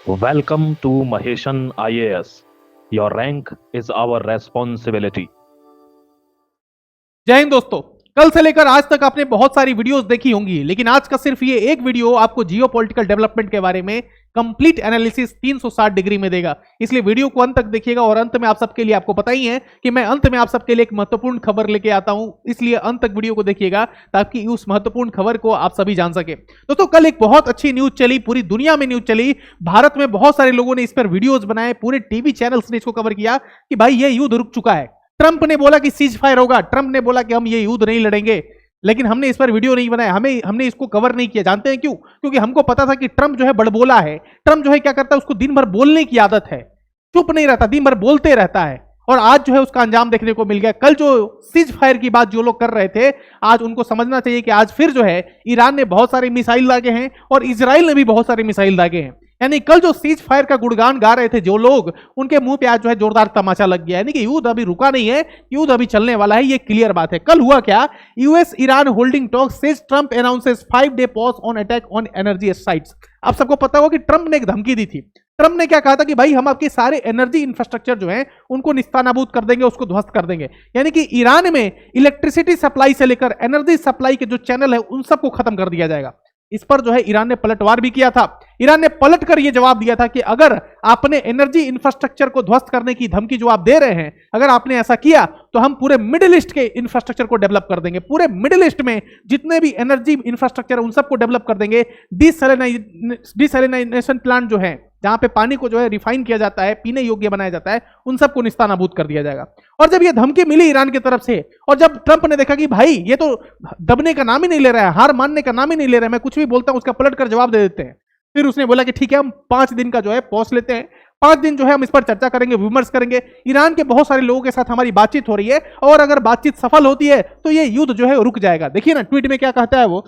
Welcome to Maheshan IAS. Your rank is our responsibility. जय हिंद दोस्तों। कल से लेकर आज तक आपने बहुत सारी वीडियोस देखी होंगी, लेकिन आज का सिर्फ ये एक वीडियो आपको जियोपॉलिटिकल डेवलपमेंट के बारे में कंप्लीट एनालिसिस 360 डिग्री में देगा। इसलिए वीडियो को अंत तक देखिएगा और अंत में आप सबके लिए, आपको पता ही है कि मैं अंत में आप सबके लिए एक महत्वपूर्ण खबर लेके आता हूं, इसलिए अंत तक वीडियो को देखिएगा ताकि उस महत्वपूर्ण खबर को आप सभी जान सके। दोस्तों, कल एक बहुत अच्छी न्यूज चली, पूरी दुनिया में न्यूज चली, भारत में बहुत सारे लोगों ने इस पर वीडियोज बनाए, पूरे टीवी चैनल्स ने इसको कवर किया कि भाई ये युद्ध रुक चुका है। ट्रंप ने बोला कि सीज फायर होगा, ट्रंप ने बोला कि हम ये युद्ध नहीं लड़ेंगे, लेकिन हमने इस पर वीडियो नहीं बनाया, हमने इसको कवर नहीं किया। जानते हैं क्यों? क्योंकि हमको पता था कि ट्रंप जो है बड़बोला है। ट्रंप जो है क्या करता है, उसको दिन भर बोलने की आदत है, चुप नहीं रहता, दिन भर बोलते रहता है। और आज जो है उसका अंजाम देखने को मिल गया। कल जो सीज फायर की बात जो लोग कर रहे थे, आज उनको समझना चाहिए कि आज फिर जो है ईरान ने बहुत सारे मिसाइल दागे हैं और इजराइल ने भी बहुत सारे मिसाइल दागे हैं। यानी कल जो सीज फायर का गुणगान गा रहे थे जो लोग, उनके मुंह पे आज जो है जोरदार तमाचा लग गया। यानी कि युद्ध अभी रुका नहीं है, युद्ध अभी चलने वाला है, ये क्लियर बात है। कल हुआ क्या? US Iran holding talk says Trump announces 5-day pause on attack on energy sites. आप सबको पता होगा कि ट्रंप ने एक धमकी दी थी। ट्रंप ने क्या कहा था कि भाई हम आपके सारे एनर्जी इंफ्रास्ट्रक्चर जो है उनको निस्तानाबूद कर देंगे, उसको ध्वस्त कर देंगे। यानी कि ईरान में इलेक्ट्रिसिटी सप्लाई से लेकर एनर्जी सप्लाई के जो चैनल है उन सबको खत्म कर दिया जाएगा। इस पर जो है ईरान ने पलटवार भी किया था। ईरान ने पलटकर यह जवाब दिया था कि अगर आपने एनर्जी इंफ्रास्ट्रक्चर को ध्वस्त करने की धमकी जो आप दे रहे हैं, अगर आपने ऐसा किया तो हम पूरे मिडिल ईस्ट के इंफ्रास्ट्रक्चर को डेवलप कर देंगे। पूरे मिडिल ईस्ट में जितने भी एनर्जी इंफ्रास्ट्रक्चर है उन सबको डेवलप कर देंगे। डिसैलिनेशन प्लांट जो है, जहां पे पानी को जो है रिफाइन किया जाता है, पीने योग्य बनाया जाता है, उन सबको निस्तानाबूद कर दिया जाएगा। और जब ये धमकी मिली ईरान की तरफ से, और जब ट्रंप ने देखा कि भाई ये तो दबने का नाम ही नहीं ले रहा है, हार मानने का नाम ही नहीं ले रहा है, मैं कुछ भी बोलता हूं उसका पलट कर जवाब दे देते हैं, फिर उसने बोला कि ठीक है, हम 5 दिन का जो है पॉज लेते हैं। 5 दिन जो है हम इस पर चर्चा करेंगे, विमर्श करेंगे। ईरान के बहुत सारे लोगों के साथ हमारी बातचीत हो रही है और अगर बातचीत सफल होती है तो ये युद्ध जो है रुक जाएगा। देखिए ना, ट्वीट में क्या कहता है वो,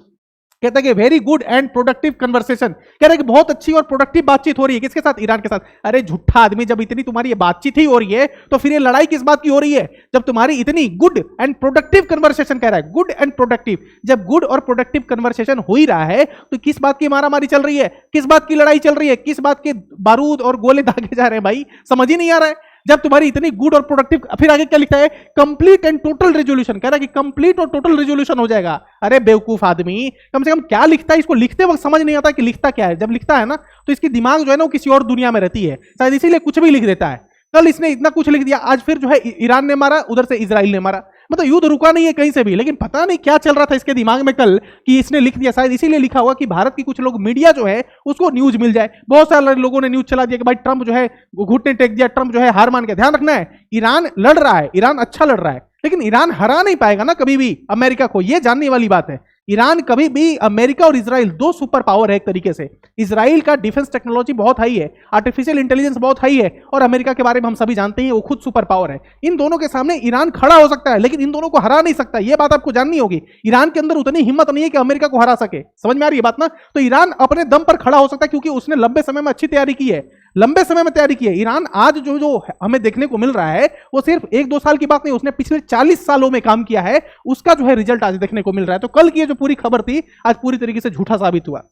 कहता है कि very good and productive conversation. कह रहा है कि बहुत अच्छी और प्रोडक्टिव बातचीत हो रही है। किसके साथ? ईरान के साथ। अरे झूठा आदमी, जब इतनी तुम्हारी बातचीत ही हो रही है तो फिर ये लड़ाई किस बात की हो रही है? जब तुम्हारी इतनी गुड एंड प्रोडक्टिव कन्वर्सेशन, कह रहा है गुड एंड प्रोडक्टिव, जब गुड और प्रोडक्टिव कन्वर्सेशन हो ही रहा है तो किस बात की मारामारी चल रही है, किस बात की लड़ाई चल रही है, किस बात के बारूद और गोले दागे जा रहे हैं? भाई समझ ही नहीं आ रहा है। जब तुम्हारी इतनी गुड और प्रोडक्टिव, फिर आगे क्या लिखता है? Complete and total resolution. कह रहा है कि कंप्लीट और टोटल रेजोल्यूशन हो जाएगा। अरे बेवकूफ आदमी, कम से कम क्या लिखता है? इसको लिखते वक्त समझ नहीं आता कि लिखता क्या है। जब लिखता है ना तो इसकी दिमाग जो है ना वो किसी और दुनिया में रहती है, शायद इसीलिए कुछ भी लिख देता है। कल इसने इतना कुछ लिख दिया, आज फिर जो है ईरान ने मारा, उधर से इजराइल ने मारा। मतलब युद्ध रुका नहीं है कहीं से भी, लेकिन पता नहीं क्या चल रहा था इसके दिमाग में कल कि इसने लिख दिया। शायद इसीलिए लिखा हुआ कि भारत की कुछ लोग, मीडिया जो है उसको न्यूज मिल जाए। बहुत सारे लोगों ने न्यूज चला दिया कि भाई ट्रंप जो है घुटने टेक दिया, ट्रंप जो है हार मान के। ध्यान रखना है, ईरान लड़ रहा है, ईरान अच्छा लड़ रहा है, लेकिन ईरान हरा नहीं पाएगा ना कभी भी अमेरिका को, यह जानने वाली बात है। ईरान कभी भी, अमेरिका और इजराइल दो सुपर पावर है एक तरीके से। इजराइल का डिफेंस टेक्नोलॉजी बहुत हाई है, आर्टिफिशियल इंटेलिजेंस बहुत हाई है, और अमेरिका के बारे में हम सभी जानते हैं वो खुद सुपर पावर है। इन दोनों के सामने ईरान खड़ा हो सकता है, लेकिन इन दोनों को हरा नहीं सकता। यह बात आपको जाननी होगी। ईरान के अंदर उतनी हिम्मत नहीं है कि अमेरिका को हरा सके। समझ में आ रही है बात ना? तो ईरान अपने दम पर खड़ा हो सकता है क्योंकि उसने लंबे समय में अच्छी तैयारी की है, लंबे समय में तैयारी की है। ईरान आज जो हमें देखने को मिल रहा है वो सिर्फ 1-2 साल की बात नहीं, उसने पिछले 40 सालों में काम किया है, उसका जो है रिजल्ट आज देखने को मिल रहा है। तो कल की जो पूरी खबर थी आज पूरी तरीके से झूठा साबित हुआ।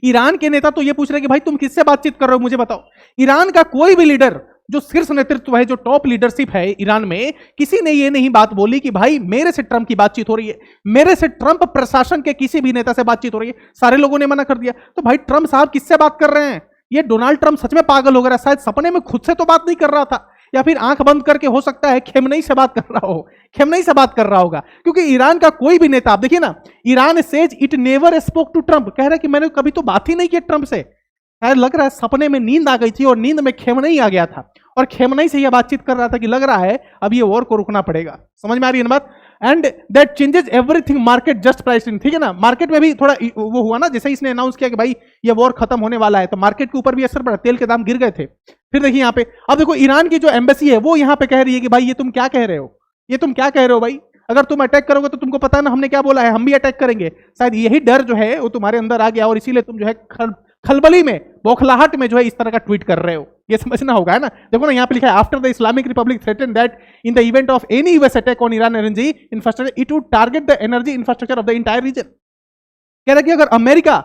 ईरान के नेता तो ये पूछ रहे हैं कि भाई तुम किससे बातचीत कर रहे हो, मुझे बताओ। ईरान का कोई भी लीडर, जो शीर्ष नेतृत्व है, जो टॉप लीडरशिप है ईरान में, किसी ने ये नहीं बात बोली कि भाई मेरे से ट्रंप की बातचीत हो रही है, मेरे से ट्रंप प्रशासन के किसी भी नेता से बातचीत हो रही है। सारे लोगों ने मना कर दिया। तो भाई ट्रंप साहब किससे बात कर रहे हैं? ये डोनाल्ड ट्रंप सच में पागल हो गया, शायद सपने में खुद से तो बात नहीं कर रहा था, या फिर आंख बंद करके हो सकता है खेमनई से बात कर रहा हो, खेमनई से बात कर रहा होगा। क्योंकि ईरान का कोई भी नेता, आप देखिए ना, Iran says it never spoke to Trump, कह रहा है कि मैंने कभी तो बात ही नहीं की ट्रंप से। शायद लग रहा है सपने में नींद आ गई थी और नींद में खेमनई आ गया था, और खेमनई से यह बातचीत कर रहा था कि लग रहा है अब ये वॉर को रुकना पड़ेगा। समझ में आ रही है ना बात? And that changes everything market just pricing. ठीक है ना, मार्केट में भी थोड़ा वो हुआ ना, जैसे इसने अनाउंस किया कि भाई ये वॉर खत्म होने वाला है, तो मार्केट के ऊपर भी असर पड़ा, तेल के दाम गिर गए थे। फिर देखिए यहाँ पे, अब देखो ईरान की जो एम्बेसी है वो यहाँ पे कह रही है कि भाई ये तुम क्या कह रहे हो, ये तुम क्या कह रहे हो भाई, अगर तुम अटैक करोगे तो तुमको पता है ना हमने क्या बोला है, हम भी अटैक करेंगे। शायद यही डर जो है वो तुम्हारे अंदर आ गया और इसीलिए तुम जो है खलबली में, बौखलाहट में जो है इस तरह का ट्वीट कर रहे हो। ये समझना होगा, है ना? देखो ना, यहाँ पे लिखा है after the Islamic Republic threaten that in the event of any US attack on Iran energy infrastructure it would target the energy infrastructure of the entire region. कह रहा है कि अगर अमेरिका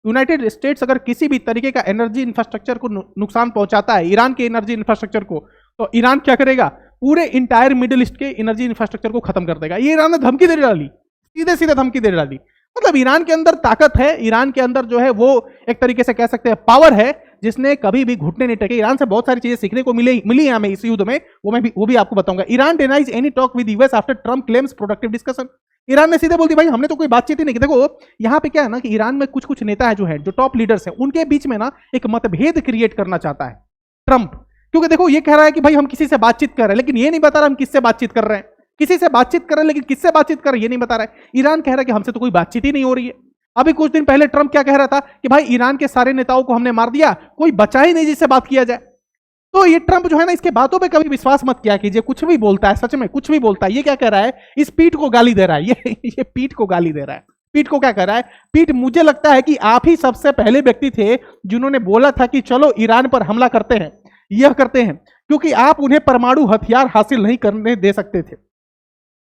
यूनाइटेड स्टेट्स अगर किसी भी तरीके का एनर्जी इंफ्रास्ट्रक्चर को नुकसान पहुंचाता है, ईरान के एनर्जी इंफ्रास्ट्रक्चर को, तो ईरान क्या करेगा, पूरे इंटायर मिडिल ईस्ट के एनर्जी इंफ्रास्ट्रक्चर को खत्म कर देगा। ये ईरान ने धमकी दे डाली, सीधे सीधे धमकी दे डाली। मतलब ईरान के अंदर ताकत है, ईरान के अंदर जो है वो एक तरीके से कह सकते हैं पावर है, जिसने कभी भी घुटने नहीं टेके। ईरान से बहुत सारी चीजें सीखने को मिली है हमें इस युद्ध में, वो भी आपको बताऊंगा। Iran denies any talk with US after Trump claims productive discussion. Iran ने सीधे बोल दी भाई हमने तो कोई बातचीत ही नहीं की। देखो यहाँ पे क्या है ना कि ईरान में कुछ कुछ नेता है जो टॉप लीडर्स हैं, उनके बीच में ना एक मतभेद क्रिएट करना चाहता है ट्रम्प। क्योंकि देखो ये कह रहा है कि भाई हम किसी से बातचीत कर रहे हैं, लेकिन ये नहीं बता रहा हम किससे बातचीत कर रहे हैं। किसी से बातचीत कर रहे हैं लेकिन किससे बातचीत कर रहे हैं ये नहीं बता रहा है। ईरान कह रहा है कि हमसे तो कोई बातचीत ही नहीं हो रही है। अभी कुछ दिन पहले ट्रम्प क्या कह रहा था कि भाई ईरान के सारे नेताओं को हमने मार दिया, कोई बचा ही नहीं जिससे बात किया जाए। तो ये ट्रम्प जो है ना, इसके बातों पे कभी विश्वास मत किया कीजिए। कुछ भी बोलता है, सच में कुछ भी बोलता है। ये क्या कह रहा है, इस पीठ को गाली दे रहा है, ये पीठ को गाली दे रहा है। पीठ को क्या कर रहा है, पीठ मुझे लगता है कि आप ही सबसे पहले व्यक्ति थे जिन्होंने बोला था कि चलो ईरान पर हमला करते हैं, यह करते हैं, क्योंकि आप उन्हें परमाणु हथियार हासिल नहीं करने दे सकते थे।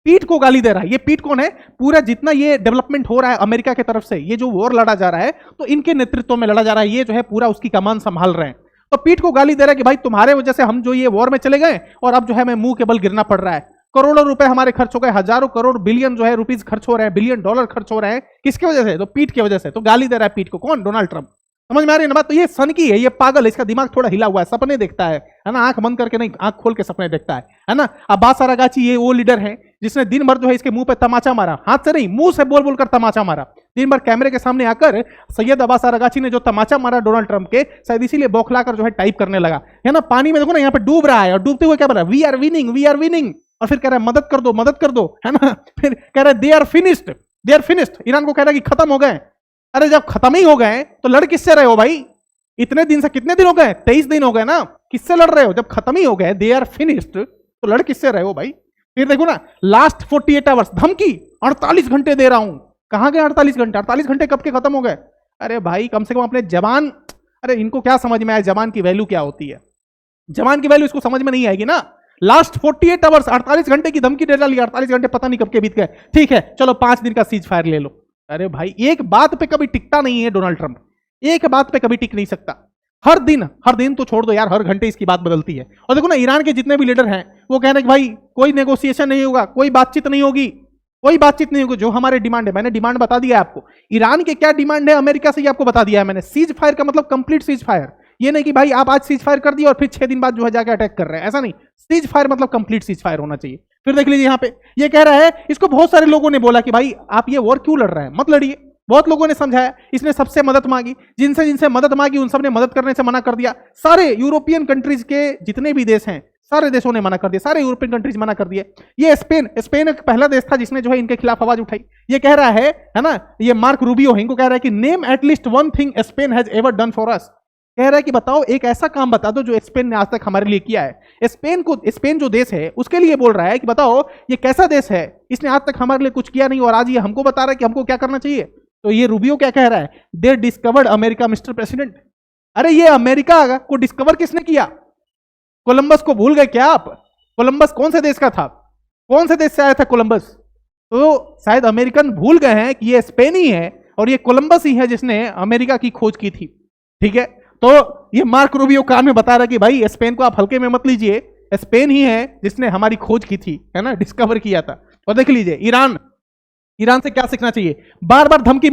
पीठ को गाली दे रहा है। ये पीठ कौन है, पूरा जितना ये डेवलपमेंट हो रहा है अमेरिका की तरफ से, ये जो वॉर लड़ा जा रहा है तो इनके नेतृत्व में लड़ा जा रहा है। ये जो है पूरा उसकी कमान संभाल रहे हैं। तो पीठ को गाली दे रहा है कि भाई तुम्हारे वजह से हम जो ये वॉर में चले गए और अब जो है हमें मुंह के बल गिरना पड़ रहा है। करोड़ों रुपए हमारे खर्च हो गए, हजारों करोड़ बिलियन जो है रुपीज खर्च हो रहे हैं, बिलियन डॉलर खर्च हो रहे हैं। किसकी वजह से, तो पीठ की वजह से। तो गाली दे रहा है पीठ को, कौन, डोनाल्ड ट्रम्प। समझ में आ रही है ना बात। तो ये सनकी है, ये पागल है, इसका दिमाग थोड़ा हिला हुआ है, सपने देखता है ना, आंख बंद करके नहीं, आंख खोल के सपने देखता है ना। अब्बास अरागाची ये वो लीडर है जिसने दिन भर जो है इसके मुंह पे तमाचा मारा, हाथ से नहीं मुंह से बोल बोलकर तमाचा मारा। दिन भर कैमरे के सामने आकर सैयद अब्बास अरागाची ने जो तमाचा मारा डोनाल्ड ट्रम्प के, शायद इसीलिए बौखलाकर जो है टाइप करने लगा, है ना। पानी में देखो ना, यहाँ पे डूब रहा है और डूबते हुए क्या बोल रहा है, we are winning, we are winning. और फिर कह रहा है मदद कर दो, मदद कर दो, है ना। फिर कह रहा है they are finished, they are finished. Iran को कह रहा है कि खत्म हो गए। अरे जब खत्म ही हो गए तो लड़ किससे रहे हो भाई, इतने दिन से, कितने दिन हो गए, 23 दिन हो गए ना, किससे लड़ रहे हो। जब खत्म ही हो गए, दे आर फिनिश्ड, तो लड़ किससे रहे हो भाई। फिर देखो ना, लास्ट 48 आवर्स धमकी, 48 घंटे दे रहा हूं। कहां गए 48 घंटे, 48 घंटे कब के खत्म हो गए। अरे भाई कम से कम अपने जवान, अरे इनको क्या समझ में आया जवान की वैल्यू क्या होती है। जवान की वैल्यू इसको समझ में नहीं आएगी ना। लास्ट 48 आवर्स 48 घंटे की धमकी दे डाली, 48 घंटे पता नहीं कब के बीत गए। ठीक है चलो 5 दिन का सीज फायर ले लो। अरे भाई एक बात पे कभी टिकता नहीं है डोनाल्ड ट्रंप, एक बात पे कभी टिक नहीं सकता। हर दिन तो छोड़ दो यार, हर घंटे इसकी बात बदलती है। और देखो ना, ईरान के जितने भी लीडर हैं वो कह रहे हैं कि भाई कोई नेगोशिएशन नहीं होगा, कोई बातचीत नहीं होगी, कोई बातचीत नहीं होगी। जो हमारे डिमांड है, मैंने डिमांड बता दिया है आपको। ईरान के क्या डिमांड है अमेरिका से, ये आपको बता दिया है मैंने। सीज फायर का मतलब कंप्लीट सीज फायर। ये नहीं कि भाई आप आज सीज फायर कर दिए और फिर 6 दिन बाद जो है जाकर अटैक कर रहे हैं, ऐसा नहीं। सीज फायर मतलब कंप्लीट सीज फायर होना चाहिए। फिर देख लीजिए यहाँ पे ये कह रहा है, इसको बहुत सारे लोगों ने बोला कि भाई आप ये वॉर क्यों लड़ रहे हैं, मत लड़िए। बहुत लोगों ने समझाया, इसने सबसे मदद मांगी, जिनसे जिनसे मदद मांगी उन सब ने मदद करने से मना कर दिया। सारे यूरोपियन कंट्रीज के जितने भी देश हैं, सारे देशों ने मना कर दिया, सारे यूरोपियन कंट्रीज मना कर दिए। ये स्पेन एक पहला देश था जिसने जो है इनके खिलाफ आवाज उठाई। ये कह रहा है ना, ये मार्क रूबियो है, इनको कह रहा है कि name at least one thing Spain has ever done for us. कह रहा है कि बताओ एक ऐसा काम बता दो जो स्पेन ने आज तक हमारे लिए किया है। स्पेन जो देश है उसके लिए बोल रहा है कि बताओ ये कैसा देश है, इसने आज तक हमारे लिए कुछ किया नहीं और आज ये हमको बता रहा है कि हमको क्या करना चाहिए। तो ये रूबियो क्या कह रहा है, दे डिस्कवर्ड अमेरिका मिस्टर प्रेसिडेंट। अरे ये अमेरिका को डिस्कवर किसने किया, कोलंबस को भूल गए क्या आप। कोलंबस कौन से देश का था, कौन से देश से आया था कोलंबस। तो शायद अमेरिकन भूल गए हैं कि ये स्पेनी है और ये कोलंबस ही है जिसने अमेरिका की खोज की थी। ठीक है, तो ये मार्क रूबियो कान में बता रहा है कि भाई स्पेन को आप हल्के में मत लीजिए, स्पेन ही है जिसने हमारी खोज की थी, है ना, डिस्कवर किया था। और देख लीजिए ईरान से क्या सीखना चाहिए। बार बार धमकी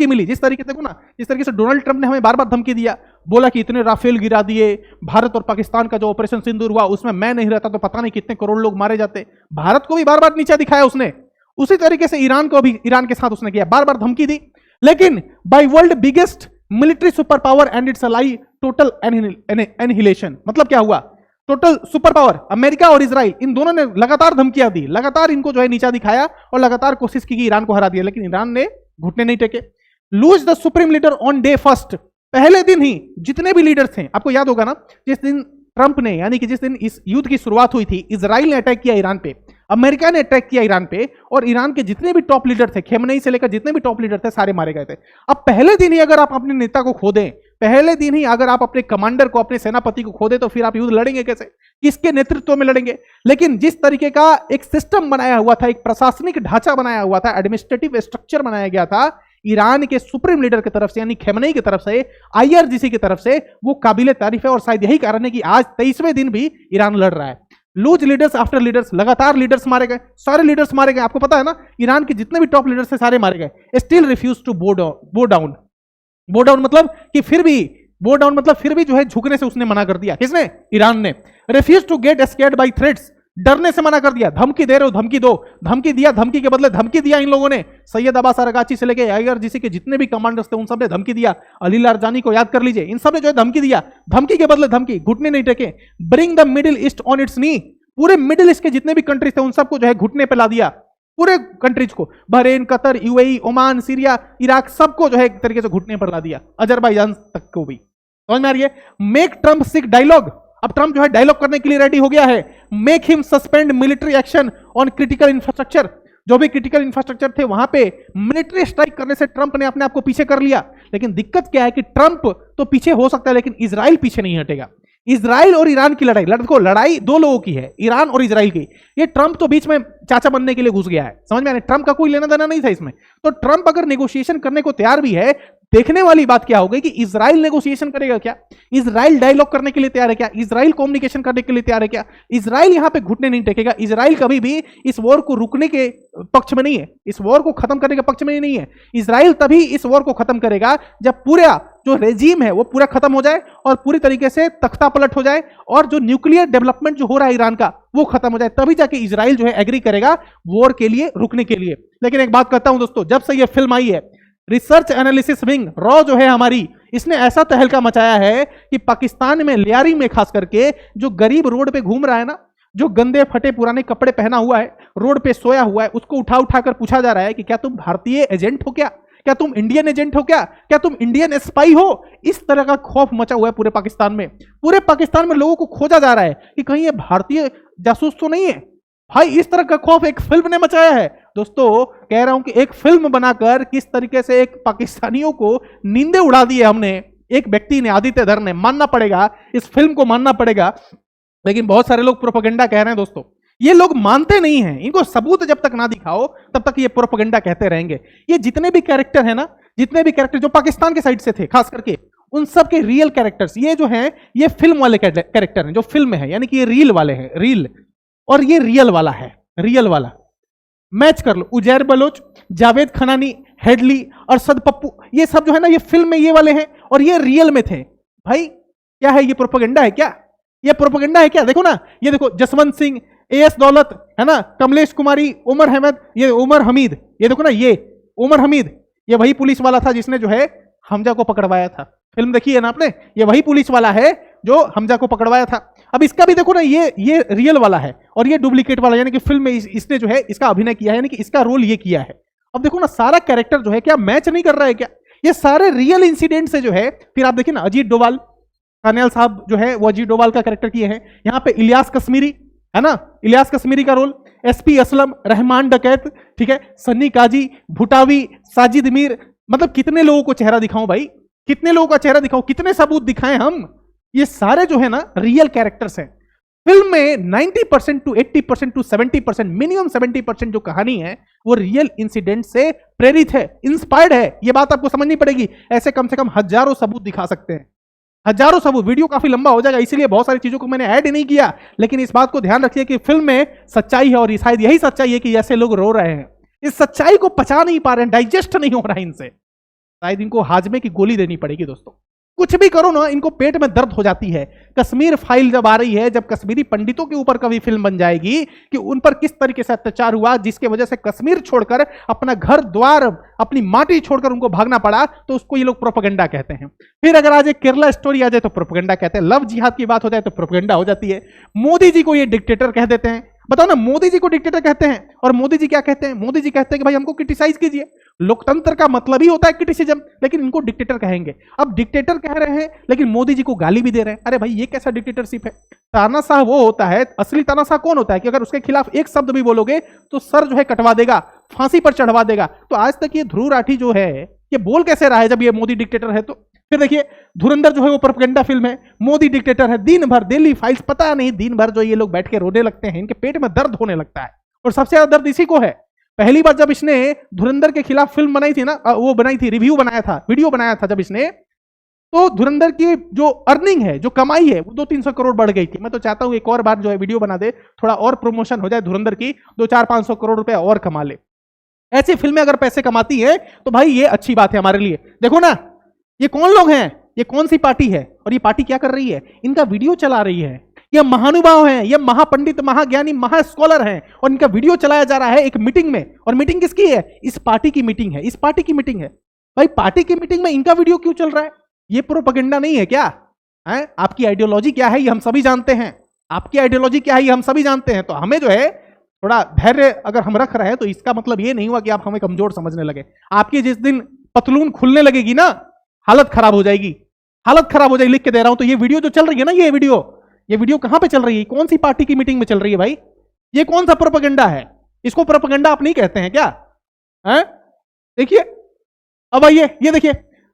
मिली, जिस तरीके से देखो ना, जिस तरीके से डोनाल्ड ट्रंप ने हमें बार बार धमकी दिया, बोला कि इतने राफेल गिरा दिए, भारत और पाकिस्तान का जो ऑपरेशन सिंदूर हुआ उसमें मैं नहीं रहता तो पता नहीं कितने करोड़ लोग मारे जाते। भारत को भी बार बार नीचा दिखाया उसने। उसी तरीके से ईरान को भी, ईरान के साथ उसने किया, बार बार धमकी दी। लेकिन by world biggest military super power and its ally total annihilation. मतलब क्या हुआ, टोटल सुपर पावर अमेरिका और इजराइल, इन दोनों ने लगातार धमकियां दी, लगातार इनको जो है नीचा दिखाया और लगातार कोशिश की कि ईरान को हरा दिया, लेकिन ईरान ने घुटने नहीं टेके। Lose the supreme leader on day first, पहले दिन ही जितने भी लीडर्स थे, आपको याद होगा ना, जिस दिन ट्रंप ने, यानी कि जिस दिन इस युद्ध की शुरुआत हुई थी, इजराइल ने अटैक किया ईरान पे, अमेरिका ने अटैक किया ईरान पे, और ईरान के जितने भी टॉप लीडर थे, खेमनेई से लेकर जितने भी टॉप लीडर थे, सारे मारे गए थे। अब पहले दिन ही अगर आप अपने नेता को खो दें, पहले दिन ही अगर आप अपने कमांडर को, अपने सेनापति को खो दें, तो फिर आप युद्ध लड़ेंगे कैसे, किसके नेतृत्व में लड़ेंगे। लेकिन जिस तरीके का एक सिस्टम बनाया हुआ था, एक प्रशासनिक ढांचा बनाया हुआ था, एडमिनिस्ट्रेटिव स्ट्रक्चर बनाया गया था, ईरान के सुप्रीम लीडर की तरफ से यानी खमेनी की तरफ से, आईआरजीसी की तरफ से, वो काबिले तारीफ है। और शायद यही कारण है कि आज 23वें दिन भी ईरान लड़ रहा है। लूज लीडर्स आफ्टर लीडर्स, लगातार लीडर्स मारे गए, सारे लीडर्स मारे गए। आपको पता है ना, ईरान के जितने भी टॉप लीडर्स थे सारे मारे गए। Still refuse to bow down. Bow down मतलब कि फिर भी जो है झुकने से उसने मना कर दिया। किसने? ईरान ने। Refuse to get scared by threats, डरने से मना कर दिया। धमकी दे रहे हो, धमकी दो। धमकी दिया, धमकी के बदले धमकी दिया इन लोगों ने। सैयद अब्बास अरगाची से लेके आईआरजीसी के जितने भी कमांडर्स थे उन सब ने धमकी दिया। अली लारजानी को याद कर लीजिए, इन सब ने जो है धमकी दिया। धमकी के बदले धमकी, घुटने नहीं टेके। Bring the Middle East on its knee, पूरे मिडिल ईस्ट के जितने भी कंट्रीज थे उन सबको जो है घुटने पे ला दिया। पूरे कंट्रीज को, Bahrain, Qatar, UAE, Oman, Syria, Iraq, सबको जो है एक तरीके से घुटने पर ला दिया। अजरबैजान तक को भी। समझ में आ रही है? मेक ट्रम्प सिक डायलॉग, अब ट्रम्प जो है डायलॉग करने के लिए रेडी हो गया है। Make him suspend military action on critical infrastructure, जो भी क्रिटिकल इंफ्रास्ट्रक्चर थे वहां पे मिलिट्री स्ट्राइक करने से ट्रंप ने अपने आप को पीछे कर लिया। लेकिन दिक्कत क्या है कि ट्रंप तो पीछे हो सकता है लेकिन इजराइल पीछे नहीं हटेगा। इजराइल और ईरान की लड़ाई, लड़ाई दो लोगों की है, ईरान और इजराइल की। ये ट्रंप तो बीच में चाचा बनने के लिए घुस गया है। समझ में आ रहा है? ट्रंप का कोई लेना देना नहीं था इसमें। तो ट्रंप अगर नेगोशिएशन करने को तैयार भी है, देखने वाली बात क्या होगी कि इजराइल नेगोशिएशन करेगा क्या? इजराइल डायलॉग करने के लिए तैयार है क्या? इजराइल कम्युनिकेशन करने के लिए तैयार है क्या? इजराइल यहां पे घुटने नहीं टेकेगा। इजराइल कभी भी इस वॉर को रुकने के पक्ष में नहीं है, इस वॉर को खत्म करने के पक्ष में नहीं है। इजराइल तभी इस वॉर को खत्म करेगा जब पूरा जो रेजीम है वो पूरा खत्म हो जाए और पूरी तरीके से तख्ता पलट हो जाए और जो न्यूक्लियर डेवलपमेंट जो हो रहा है ईरान का वो खत्म हो जाए। तभी जाके इजराइल जो है एग्री करेगा वॉर के लिए, रुकने के लिए। लेकिन एक बात कहता हूं दोस्तों, जब से ये फिल्म आई है, रिसर्च एनालिसिस विंग रॉ जो है हमारी, इसने ऐसा तहलका मचाया है कि पाकिस्तान में, लियारी में खास करके, जो गरीब रोड पे घूम रहा है ना, जो गंदे फटे पुराने कपड़े पहना हुआ है, रोड पे सोया हुआ है, उसको उठा उठा कर पूछा जा रहा है कि क्या तुम भारतीय एजेंट हो क्या? क्या तुम इंडियन एजेंट हो क्या? क्या तुम इंडियन स्पाई हो? इस तरह का खौफ मचा हुआ है पूरे पाकिस्तान में। पूरे पाकिस्तान में लोगों को खोजा जा रहा है कि कहीं ये भारतीय जासूस तो नहीं है। भाई इस तरह का खौफ एक फिल्म ने मचाया है। दोस्तों कह रहा हूं कि एक फिल्म बनाकर किस तरीके से एक पाकिस्तानियों को नींदे उड़ा दी है हमने, एक व्यक्ति ने, आदित्य धर ने। मानना पड़ेगा, इस फिल्म को मानना पड़ेगा। लेकिन बहुत सारे लोग प्रोपेगेंडा कह रहे हैं दोस्तों। ये लोग मानते नहीं हैं, इनको सबूत जब तक ना दिखाओ तब तक ये प्रोपेगेंडा कहते रहेंगे। ये जितने भी कैरेक्टर है ना, जितने भी कैरेक्टर जो पाकिस्तान के साइड से थे खास करके, उन सब के रियल कैरेक्टर्स ये जो हैं, ये फिल्म वाले कैरेक्टर हैं, जो फिल्म में है, यानी कि ये रील वाले हैं, रील। और ये रियल वाला है, रियल वाला। मैच कर लो, उजैर बलोच, जावेद खनानी, हेडली, अरशद पप्पू, ये सब जो है ना, ये फिल्म में ये वाले हैं और ये रियल में थे। भाई क्या है ये? प्रोपेगेंडा है क्या? ये प्रोपेगेंडा है क्या? देखो ना, ये देखो, जसवंत सिंह, एएस दौलत है ना, कमलेश कुमारी, उमर अहमद, ये उमर हमीद, ये देखो ना, ये उमर हमीद, ये वही पुलिस वाला था जिसने जो है हमजा को पकड़वाया था। फिल्म देखी है ना आपने? ये वही पुलिस वाला है जो हमजा को पकड़वाया था। अब इसका भी देखो ना, ये रियल वाला है और ये डुप्लीकेट वाला, यानी कि फिल्म में इसने जो है इसका अभिनय किया है, यानी कि इसका रोल ये किया है। अब देखो ना, सारा कैरेक्टर जो है क्या मैच नहीं कर रहा है क्या? ये सारे रियल इंसिडेंट से जो है। फिर आप देखिए ना, अजीत डोभाल, कान्याल साहब जो है वो अजीत डोभाल का कैरेक्टर किए हैं। यहाँ पे इलियास कश्मीरी है ना, इलियास कश्मीरी का रोल, एसपी असलम, रहमान डकैत, ठीक है, सन्नी काजी, भुटावी, साजिद मीर। मतलब कितने लोगों को चेहरा दिखाऊं भाई, कितने लोगों का चेहरा दिखाऊं, कितने सबूत दिखाएं हम? ये सारे जो है ना रियल कैरेक्टर्स हैं। फिल्म में 90% टू 80% टू 70%, मिनिमम 70% जो कहानी है वो रियल इंसिडेंट से प्रेरित है, इंस्पायर्ड है। ये बात आपको समझनी पड़ेगी। ऐसे कम से कम हजारों सबूत दिखा सकते हैं, हजारों सबूत। वीडियो काफी लंबा हो जाएगा, इसीलिए बहुत सारी चीजों को मैंने ऐड नहीं किया। लेकिन इस बात को ध्यान रखिए कि फिल्म में सच्चाई है और शायद यही सच्चाई है कि ऐसे लोग रो रहे हैं, इस सच्चाई को पचा नहीं पा रहे हैं, डाइजेस्ट नहीं हो रहा है इनसे। शायद इनको हाजमे की गोली देनी पड़ेगी दोस्तों। कुछ भी करो ना, इनको पेट में दर्द हो जाती है। कश्मीर फाइल जब आ रही है, जब कश्मीरी पंडितों के ऊपर कभी फिल्म बन जाएगी कि उन पर किस तरीके से अत्याचार हुआ, जिसके वजह से कश्मीर छोड़कर, अपना घर द्वार, अपनी माटी छोड़कर उनको भागना पड़ा, तो उसको ये लोग प्रोपेगेंडा कहते हैं। फिर अगर आज एक केरला स्टोरी आ जाए तो प्रोपेगेंडा कहते हैं। लव जिहाद की बात हो जाए तो प्रोपेगेंडा हो जाती है। मोदी जी को ये डिक्टेटर कह देते हैं। बताओ ना, मोदी जी को डिक्टेटर कहते हैं और मोदी जी क्या कहते हैं? मोदी जी कहते हैं कि भाई हमको क्रिटिसाइज कीजिए। लोकतंत्र का मतलब ही होता है क्रिटिसिज्म, लेकिन इनको डिक्टेटर कहेंगे। अब डिक्टेटर कह रहे हैं लेकिन मोदी जी को गाली भी दे रहे हैं। अरे भाई ये कैसा डिक्टेटरशिप है? तानाशाह वो होता है, असली तानाशाह कौन होता है कि अगर उसके खिलाफ एक शब्द भी बोलोगे तो सर जो है कटवा देगा, फांसी पर चढ़वा देगा। तो आज तक ये ध्रुव राठी जो है ये बोल कैसे रहा है जब ये मोदी डिक्टेटर है? तो फिर देखिए, धुरंधर जो है वो प्रोपेगेंडा फिल्म है, मोदी डिक्टेटर है। दिन भर दिल्ली फाइल्स, पता नहीं दिन भर जो ये लोग बैठ के रोने लगते हैं, इनके पेट में दर्द होने लगता है। और सबसे ज्यादा दर्द इसी को है, पहली बार जब इसने धुरंधर के खिलाफ फिल्म बनाई थी ना, वो बनाई थी, रिव्यू बनाया था, वीडियो बनाया था जब इसने, तो धुरंधर की जो अर्निंग है, जो कमाई है, वो 200-300 करोड़ बढ़ गई थी। मैं तो चाहता हूं एक और बार जो है वीडियो बना दे, थोड़ा और प्रमोशन हो जाए धुरंधर की, 200-400-500 करोड़ रुपए और कमा ले। ऐसी फिल्में अगर पैसे कमाती है तो भाई ये अच्छी बात है हमारे लिए। देखो ना, ये कौन लोग हैं, ये कौन सी पार्टी है, और ये पार्टी क्या कर रही है, इनका वीडियो चला रही है। ये महानुभाव हैं, ये महापंडित, महाज्ञानी, महास्कॉलर हैं, और इनका वीडियो चलाया जा रहा है एक मीटिंग में। और मीटिंग किसकी है, इस पार्टी की मीटिंग है, इस पार्टी की मीटिंग है। भाई पार्टी की मीटिंग में इनका वीडियो क्यों चल रहा है? ये प्रोपेगेंडा नहीं है क्या? है आपकी आइडियोलॉजी क्या है ये हम सभी जानते हैं, आपकी आइडियोलॉजी क्या है ये हम सभी जानते हैं। तो हमें जो है थोड़ा धैर्य अगर हम रख रहे हैं तो इसका मतलब ये नहीं हुआ कि आप हमें कमजोर समझने लगे। आपकी जिस दिन पतलून खुलने लगेगी ना, हालत खराब हो जाएगी, हालत खराब हो जाएगी, लिख के दे रहा हूं। तो ये वीडियो जो चल रही है ना, ये वीडियो कहां पे चल रही है, कौन सी पार्टी की मीटिंग में चल रही है भाई? ये कौन सा प्रोपेगेंडा है? इसको प्रोपेगेंडा आप नहीं कहते हैं क्या? देखिए अब आइए, ये देखिए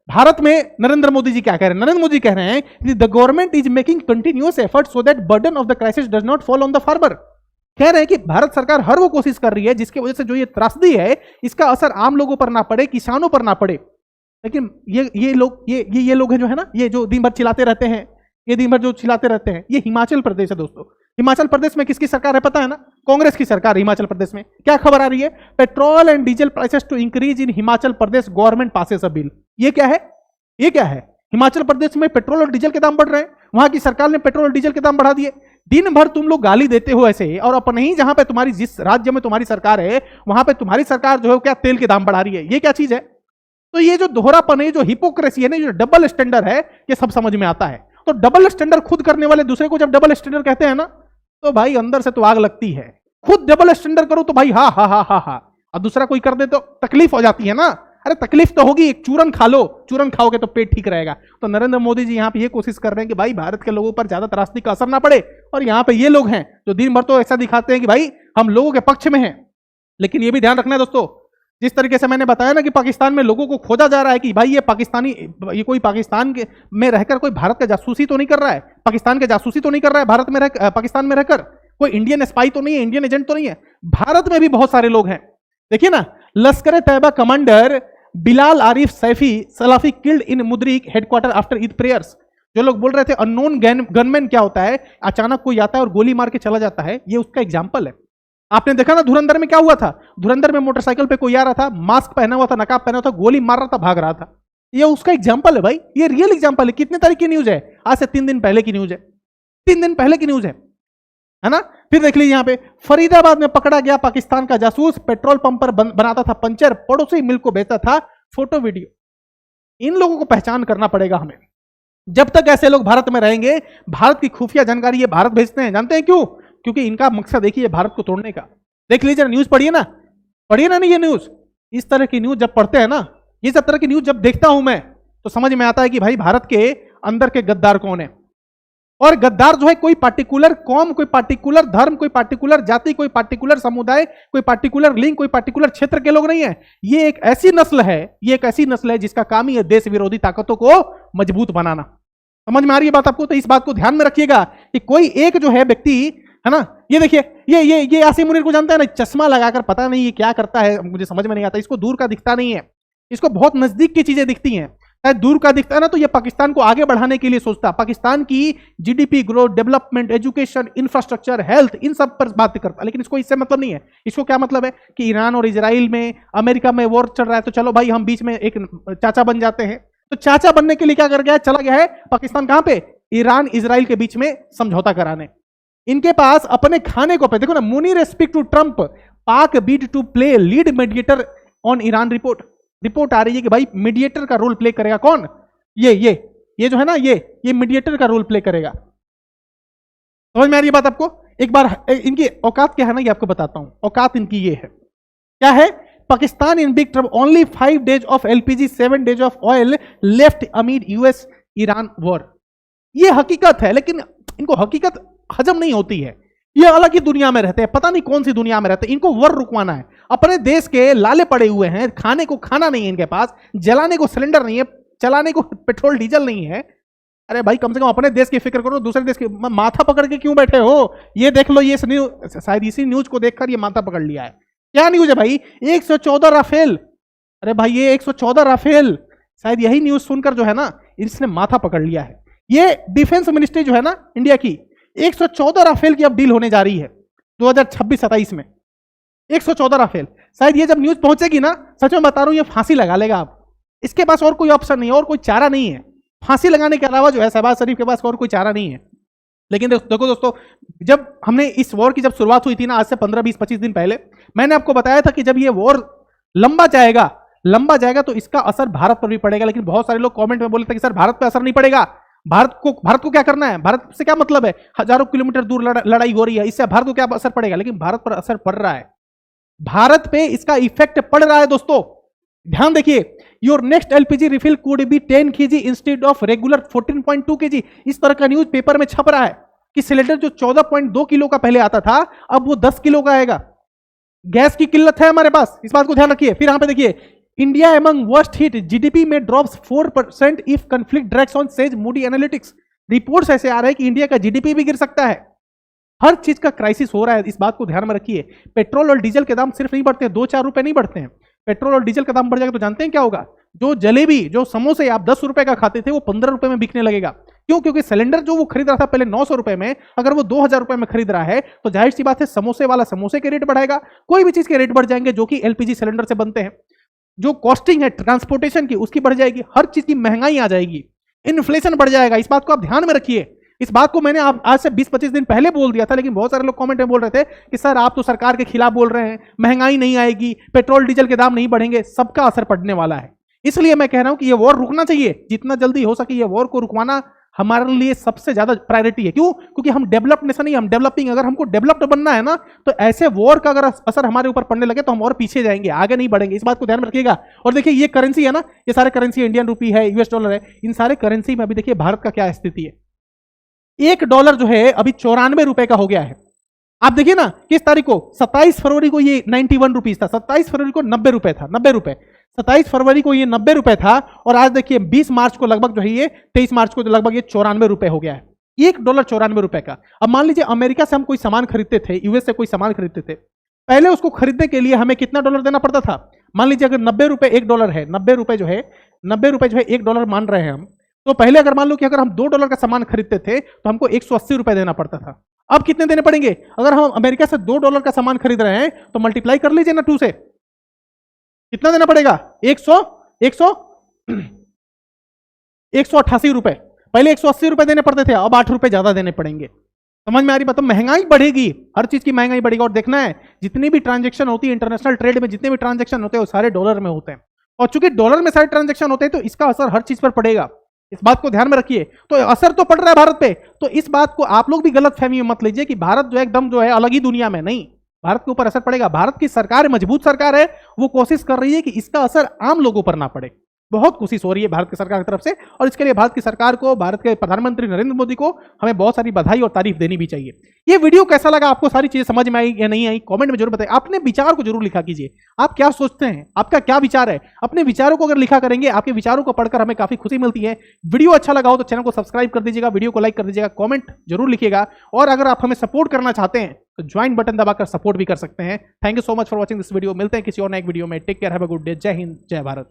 भारत में नरेंद्र मोदी जी क्या कह रहे हैं। नरेंद्र मोदी कह रहे हैं the government is making continuous effort so that burden of the crisis does not fall on the farmer. कह रहे हैं कि भारत सरकार हर वो कोशिश कर रही है जिसकी वजह से जो ये त्रासदी है इसका असर आम लोगों पर ना पड़े, किसानों पर ना पड़े। लेकिन ये लोग हैं जो है ना, ये जो दिन भर चिल्लाते रहते हैं, ये दिन भर जो चिल्लाते रहते हैं, ये हिमाचल प्रदेश है दोस्तों। हिमाचल प्रदेश में किसकी सरकार है पता है ना? कांग्रेस की सरकार हिमाचल प्रदेश में। क्या खबर आ रही है? Petrol and diesel prices to increase in Himachal Pradesh, government passes a bill. ये क्या है? ये क्या है? हिमाचल प्रदेश में पेट्रोल और डीजल के दाम बढ़ रहे हैं, वहां की सरकार ने पेट्रोल और डीजल के दाम बढ़ा दिए। दिन भर तुम लोग गाली देते हो ऐसे, और अपने ही जहां पे तुम्हारी, जिस राज्य में तुम्हारी सरकार है वहां पे तुम्हारी सरकार जो है क्या तेल के दाम बढ़ा रही है। ये क्या चीज है? तो ये जो दोहरापन है, जो हिपोक्रेसी है ना, जो डबल स्टैंडर्ड है, ये सब समझ में आता है। तो डबल स्टैंडर्ड खुद करने वाले दूसरे को जब डबल स्टैंडर्ड कहते हैं ना, तो भाई अंदर से तो आग लगती है। खुद डबल स्टैंडर्ड करो तो भाई हा हा हा हा हा, और दूसरा कोई कर दे तो तकलीफ हो जाती है ना। अरे तकलीफ तो होगी, एक चूरन खा लो, चूरन खाओगे तो पेट ठीक रहेगा। तो नरेंद्र मोदी जी यहाँ पे ये कोशिश कर रहे हैं कि भाई भारत के लोगों पर ज्यादा त्रासदी का असर ना पड़े। और यहाँ पे ये लोग हैं जो दिन भर तो ऐसा दिखाते हैं कि भाई हम लोगों के पक्ष में हैं। लेकिन ये भी ध्यान रखना है दोस्तों, जिस तरीके से मैंने बताया ना कि पाकिस्तान में लोगों को खोजा जा रहा है कि भाई ये पाकिस्तानी, ये कोई पाकिस्तान के में रहकर कोई भारत का जासूसी तो नहीं कर रहा है, पाकिस्तान के जासूसी तो नहीं कर रहा है भारत में रह, पाकिस्तान में रहकर कोई इंडियन स्पाई तो नहीं है, इंडियन एजेंट तो नहीं है। भारत में भी बहुत सारे लोग हैं। देखिए ना, Lashkar Taiba commander Bilal Arif Saifi Salafi killed in Muridke headquarter after Eid prayers. जो लोग बोल रहे थे अननोन गनमैन क्या होता है, अचानक कोई आता है और गोली मार के चला जाता है, ये उसका एग्जाम्पल है। आपने देखा ना धुरंधर में क्या हुआ था? धुरंधर में मोटरसाइकिल पे कोई आ रहा था, मास्क पहना हुआ था, नकाब पहना हुआ था, गोली मार रहा था, भाग रहा था। ये उसका एग्जाम्पल है भाई, ये रियल एग्जाम्पल है। कितने तारीख की न्यूज है? आज से 3 दिन पहले की न्यूज है, 3 दिन पहले की न्यूज है ना। फिर देख लीजिए यहाँ पे फरीदाबाद में पकड़ा गया पाकिस्तान का जासूस, पेट्रोल पंप पर बनाता था पंचर, पड़ोसी मिल्क को बेचता था। फोटो वीडियो, इन लोगों को पहचान करना पड़ेगा हमें। जब तक ऐसे लोग भारत में रहेंगे, भारत की खुफिया जानकारी ये भारत भेजते हैं। जानते हैं क्यों? क्योंकि इनका मकसद देखिए भारत को तोड़ने का। देख लीजिए न्यूज, पढ़िए ना नहीं ये न्यूज। इस तरह की न्यूज जब पढ़ते हैं ना, ये सब तरह की न्यूज जब देखता हूं मैं, तो समझ में आता है कि भाई भारत के अंदर के गद्दार कौन है। और गद्दार जो है कोई पार्टिकुलर कौम, कोई पार्टिकुलर धर्म, कोई पार्टिकुलर जाति, कोई पार्टिकुलर समुदाय, कोई पार्टिकुलर लिंग, कोई पार्टिकुलर क्षेत्र के लोग नहीं है। ये एक ऐसी नस्ल है, ये एक ऐसी नस्ल है जिसका काम ही है देश विरोधी ताकतों को मजबूत बनाना। समझ में आ रही है बात आपको? तो इस बात को ध्यान में रखिएगा कि कोई एक जो है व्यक्ति है ना, ये देखिए ये आसिम मुनीर को जानता है ना, चश्मा लगाकर, पता नहीं ये क्या करता है, मुझे समझ में नहीं आता। इसको दूर का दिखता नहीं है, इसको बहुत नजदीक की चीजें दिखती हैं। दूर का दिखता है ना, तो ये पाकिस्तान को आगे बढ़ाने के लिए सोचता, पाकिस्तान की GDP growth, development, education, infrastructure, health, इन सब पर बात करता। लेकिन इसको इससे मतलब नहीं है। इसको क्या मतलब है कि ईरान और इजराइल में, अमेरिका में वॉर चल रहा है, तो चलो भाई हम बीच में एक चाचा बन जाते हैं। तो चाचा बनने के लिए क्या कर गया, चला गया है पाकिस्तान कहां पे, ईरान इजराइल के बीच में समझौता कराने। इनके पास अपने खाने को पे, देखो ना, Munir speak to Trump, Pak bid to play lead mediator on Iran. Report आ रही है कि भाई मीडिएटर का रोल प्ले करेगा कौन? ये जो है ना, ये मीडिएटर का रोल प्ले करेगा। समझ में आ रही है बात आपको? एक बार इनकी औकात क्या है ना, ये आपको बताता हूं। औकात इनकी ये है, क्या है? Pakistan in big trouble, only 5 days of LPG, 7 days of oil left amid US Iran war. ये हकीकत है, लेकिन इनको हकीकत हजम नहीं होती है। ये अलग ही दुनिया में रहते हैं, पता नहीं कौन सी दुनिया में रहते हैं। इनको वॉर रुकवाना है। अपने देश के लाले पड़े हुए हैं, खाने को खाना नहीं है इनके पास, जलाने को सिलेंडर नहीं है, चलाने को पेट्रोल डीजल नहीं है। अरे भाई कम से कम अपने देश की फिक्र करो, दूसरे देश की माथा पकड़ के क्यों बैठे हो? ये देख लो, ये शायद इसी न्यूज को देखकर ये माथा पकड़ लिया है। क्या न्यूज है भाई? 114 राफेल। अरे भाई ये 114 राफेल, शायद यही न्यूज सुनकर जो है ना इसने माथा पकड़ लिया है। ये डिफेंस मिनिस्ट्री जो है ना इंडिया की, 114 राफेल की अब डील होने जा रही है 2026-27 में। 114 राफेल, शायद ये जब न्यूज पहुंचेगी ना, सच में बता रहा हूं, ये फांसी लगा लेगा आप। इसके पास और कोई ऑप्शन नहीं है, और कोई चारा नहीं है। फांसी लगाने के अलावा जो है शहबाज शरीफ के पास और कोई चारा नहीं है। लेकिन देखो दोस्तों, जब हमने इस वॉर की जब शुरुआत हुई थी ना, आज से 15, 20, 25 दिन पहले, मैंने आपको बताया था कि जब ये वॉर लंबा जाएगा तो इसका असर भारत पर भी पड़ेगा। लेकिन बहुत सारे लोग कमेंट में बोले थे कि सर भारत पर असर नहीं पड़ेगा, भारत को क्या करना है, भारत से क्या मतलब है, हजारों किलोमीटर दूर लड़ाई हो रही है, इससे भारत को क्या असर पड़ेगा। लेकिन भारत पर असर पड़ रहा है, भारत पे इसका इफेक्ट पड़ रहा है दोस्तों। ध्यान देखिए, your next LPG refill could be 10 kg instead of regular 14.2 kg। इस तरह का न्यूज पेपर में छप रहा है कि सिलेंडर जो 14.2 किलो का पहले आता था, अब वो 10 किलो का आएगा। गैस की किल्लत है हमारे पास, इस बात को ध्यान रखिए। फिर यहां पे देखिए, India among worst hit, GDP में drops 4% if conflict drags on, says Moody's Analytics. Reports ऐसे आ रहे हैं कि इंडिया का जीडीपी भी गिर सकता है। हर चीज का क्राइसिस हो रहा है, इस बात को ध्यान में रखिए। पेट्रोल और डीजल के दाम सिर्फ नहीं बढ़ते हैं, 2-4 रुपए नहीं बढ़ते हैं। पेट्रोल और डीजल का दाम बढ़ जाएगा तो जानते हैं क्या होगा? जो जलेबी, जो समोसे आप 10 रुपए का खाते थे, वो 15 रुपए में बिकने लगेगा। क्यों? क्योंकि सिलेंडर जो वो खरीद रहा था पहले 900 रुपए में, अगर वो 2000 रुपए में खरीद रहा है तो जाहिर सी बात है समोसे वाला समोसे के रेट बढ़ाएगा, कोई भी चीज के रेट बढ़ जाएंगे जो कि एलपीजी सिलेंडर से बनते हैं। जो कॉस्टिंग है ट्रांसपोर्टेशन की, उसकी बढ़ जाएगी, हर चीज की महंगाई आ जाएगी, इन्फ्लेशन बढ़ जाएगा। इस बात को आप ध्यान में रखिए। इस बात को मैंने आज से 20-25 दिन पहले बोल दिया था, लेकिन बहुत सारे लोग कमेंट में बोल रहे थे कि सर आप तो सरकार के खिलाफ बोल रहे हैं, महंगाई नहीं आएगी, पेट्रोल डीजल के दाम नहीं बढ़ेंगे। सबका असर पड़ने वाला है। इसलिए मैं कह रहा हूं कि ये वॉर रुकना चाहिए, जितना जल्दी हो सके ये वॉर को रुकवाना हमारे लिए सबसे ज्यादा प्रायोरिटी है। क्यों? क्योंकि हम डेवलप्ड नेशन नहीं, हम डेवलपिंग। अगर हमको डेवलप्ड बनना है ना, तो ऐसे वॉर का अगर असर हमारे ऊपर पड़ने लगे तो हम और पीछे जाएंगे, आगे नहीं बढ़ेंगे। इस बात को ध्यान में रखिएगा। और देखिए ये करेंसी है ना, ये सारे करेंसी, इंडियन रुपी है, यूएस डॉलर है, इन सारे करेंसी में अभी देखिए भारत का क्या स्थिति है। $1 जो है अभी 94 रुपए का हो गया है। आप देखिए ना, किस तारीख को, 27 फरवरी को ये 91 रुपीज था, 27 फरवरी को 90 रुपए था, 90 रुपए। 27 फरवरी को ये 90 रुपए था, और आज देखिए 20 मार्च को लगभग जो है ये 23 मार्च को लगभग ये 94 रुपए हो गया है। $1 94 रुपए का। अब मान लीजिए अमेरिका से हम कोई सामान खरीदते थे, यूएस से कोई सामान खरीदते थे, पहले उसको खरीदने के लिए हमें कितना डॉलर देना पड़ता था? मान लीजिए अगर 90 रुपए $1 है, 90 रुपए जो है $1 मान रहे हैं हम, तो पहले अगर मान लो कि अगर हम $2 का सामान खरीदते थे तो हमको 180 रुपए देना पड़ता था। अब कितने देने पड़ेंगे? अगर हम अमेरिका से $2 का सामान खरीद रहे हैं तो मल्टीप्लाई कर लीजिए ना 2 से, कितना देना पड़ेगा? 188 रुपए। पहले 180 रुपए देने पड़ते थे, अब 8 रुपए ज्यादा देने पड़ेंगे। समझ में आ रही बात? तो महंगाई बढ़ेगी, हर चीज की महंगाई बढ़ेगी। और देखना है, जितनी भी ट्रांजेक्शन होती है इंटरनेशनल ट्रेड में, जितने भी ट्रांजेक्शन होते हैं वो सारे डॉलर में होते हैं, और चूंकि डॉलर में सारे ट्रांजेक्शन होते हैं तो इसका असर हर चीज पर पड़ेगा। इस बात को ध्यान में रखिए। तो असर तो पड़ रहा है भारत पे, तो इस बात को आप लोग भी गलत फहमी में मत लीजिए कि भारत जो है एकदम जो है अलग ही दुनिया में। नहीं, भारत के ऊपर असर पड़ेगा। भारत की सरकार मजबूत सरकार है, वो कोशिश कर रही है कि इसका असर आम लोगों पर ना पड़े। बहुत कोशिश हो रही है भारत की सरकार की तरफ से, और इसके लिए भारत की सरकार को, भारत के प्रधानमंत्री नरेंद्र मोदी को हमें बहुत सारी बधाई और तारीफ देनी भी चाहिए। ये वीडियो कैसा लगा आपको? सारी चीजें समझ में आई या नहीं आई? कमेंट में जरूर बताइए। अपने विचार को जरूर लिखा कीजिए, आप क्या सोचते हैं, आपका क्या विचार है। अपने विचारों को अगर लिखा करेंगे, आपके विचारों को पढ़कर हमें काफी खुशी मिलती है। वीडियो अच्छा लगा हो तो चैनल को सब्सक्राइब कर दीजिएगा, वीडियो को लाइक कर दीजिएगा, कॉमेंट जरूर लिखिएगा। और अगर आप हमें सपोर्ट करना चाहते हैं तो ज्वाइन बटन दबाकर सपोर्ट भी कर सकते हैं। Thank you so much for watching this video. मिलते हैं किसी और नए वीडियो में। Take care, have a good day. जय हिंद, जय भारत।